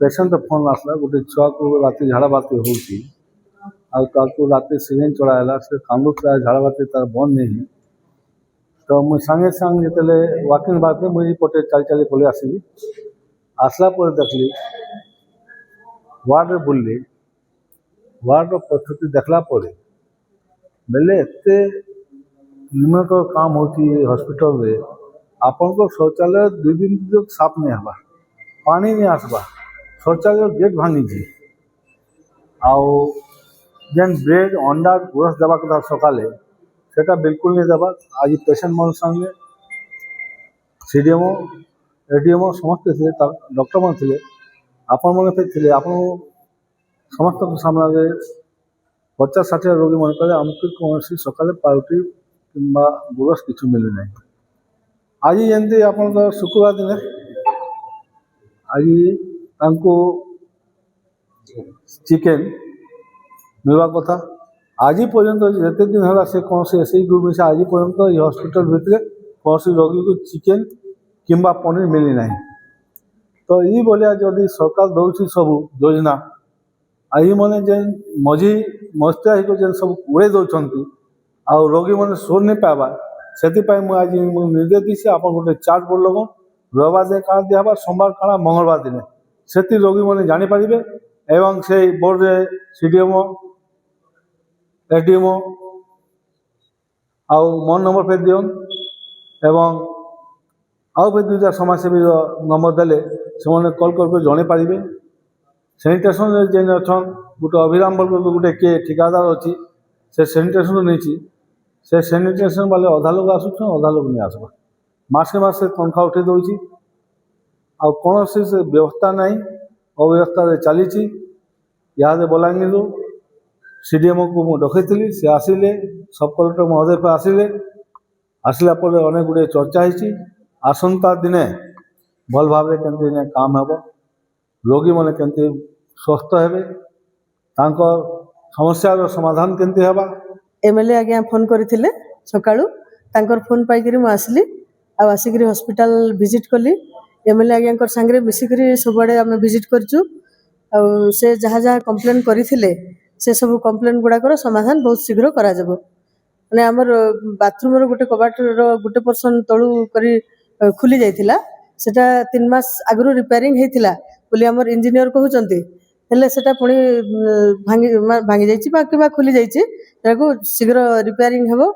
Patient phone आसला गोटे छुआ को राति झाड़ा बाती होती राति सिरिंज चढ़ाला से कांदुला झाड़ा बाती तार बंद नहीं तो मुझे सांगे सांग जो वाकिंग बात मुझे पटे चली चली पलि आसली आसला पर देखली वार्ड बुल्ली वार्ड पद्धति देखला बेले एत निम्नकर काम होती हॉस्पिटल रे आपन को शौचालय 2 दिन तक साफ नहीं हवा पानी नहीं आसवा शौचालय गेट भांगी जेन ब्रेड अंडा गुरस देवा कथा सकाले सेटा बिल्कुल नहीं देवा आज पेसेंट मन संगे सीडीएमओ एडीएमओ समस्त थे डॉक्टर मन थे आपण मन थे आप समस्त सामने 50-60 रोगी मन कहे आमको कौन सकाले पाउटी कि गुरस किछु मिले ना आज जमी आप शुक्रवार दिन आज चिकेन मिलवा कथा आज पर्यंत जिते दिन है से कौन एसई ग्रुप में आज पर्यंत ये हॉस्पिटल भितर कौन रोगी को चिकेन किंबा पनीर मिली ना तो ये भाया जदि सरकार दौर सब योजना आई मैंने जेन मझी मस्तिया जेन सब उड़े दौरान आ रोगी मैंने सोर नहीं पावा से आज निर्देश दी आप गोटे चार्ट बोर्ड लगा रविवार दिन काଣା दिहबा सोमवार काଣା मंगलवार दिन से रोगी मैंने जानीपारे एवं से बोर्ड रे सीडीएमओ एडीएमओ आउ मोन नंबर पे दियन एवं आउ भी 2टा समाजसेवी नंबर देले से कल करके जणे पारे सैनिटेशन जेन अच्छा गोटे अभिराम बोल गोटे किए ठिकादार अच्छी से सैनिटेशन नहीं से सैनिटेशन वाले अधा लोग आसुन अधा लोग नहीं आसवा मासे मासे तनखा उठे दौर आ कौन से व्यवस्था ना अव्यवस्था चली यहाँ बलांगीर सीडीएमओ को मुझे डकई सी आसिले सब कलेक्टर महोदय पे आसला अनेक गुड़े चर्चा होती आसंता दिने भल भाव के काम हे रोगी मैंने केमती स्वस्थ हे समस्या समाधान केमती हेबा एमएलए आज्ञा फोन करथिले सकाळू तांकर फोन पाइकरी मु आसली आसिक हॉस्पिटल विजिट कली एमएलए आज्ञा सांगे मिसिक सबुआड़े आम विजिट करचु से जहाँ जहाँ कंप्लेन करथिले से सब कंप्लेन गुड़ाकर समाधान बहुत शीघ्र करा जबो माने हमर बाथरूम रो गोटे कबाट रो गोटे पर्सन तळू करी खुली जाइथिला सेटा 3 मास आगु रिपेयरिंग हेतिला बोली हमर इंजीनियर कहउचंती हेले सेटा पुणी भांगी जाइछि बा खुली जाइछि ताको शीघ्र रिपेयरिंग हेबो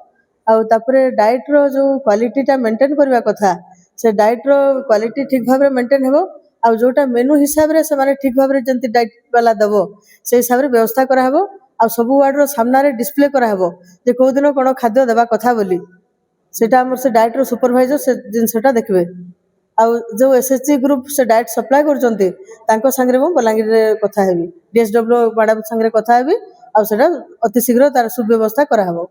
आ तापरे डाइट रो जो क्वालिटीटा मेंटेन करबा कथा से डाइट रो क्वालिटी ठीक भाबरे मेंटेन हेबो आ जोटा मेनू हिसाब रे से माने ठीक भाबरे जंती डाइट वाला दबो से हिसाब रे व्यवस्था करा हेबो आ सब वार्ड रो सामना रे डिस्प्ले करा हेबो जे को दिन कोन खाद्य देबा कथा बोली सेटा हमर से डाइट रो सुपरवाइजर से जिनसटा देखबे आ जो एसएचजी ग्रुप से डाइट सप्लाई करचंती तांको संगे मो बलांगीर रे कथा हेबी डीएसडब्ल्यू मैडम संगे कथा हेबी आ सेटा अति शीघ्र तार सुव्यवस्था करा हेबो।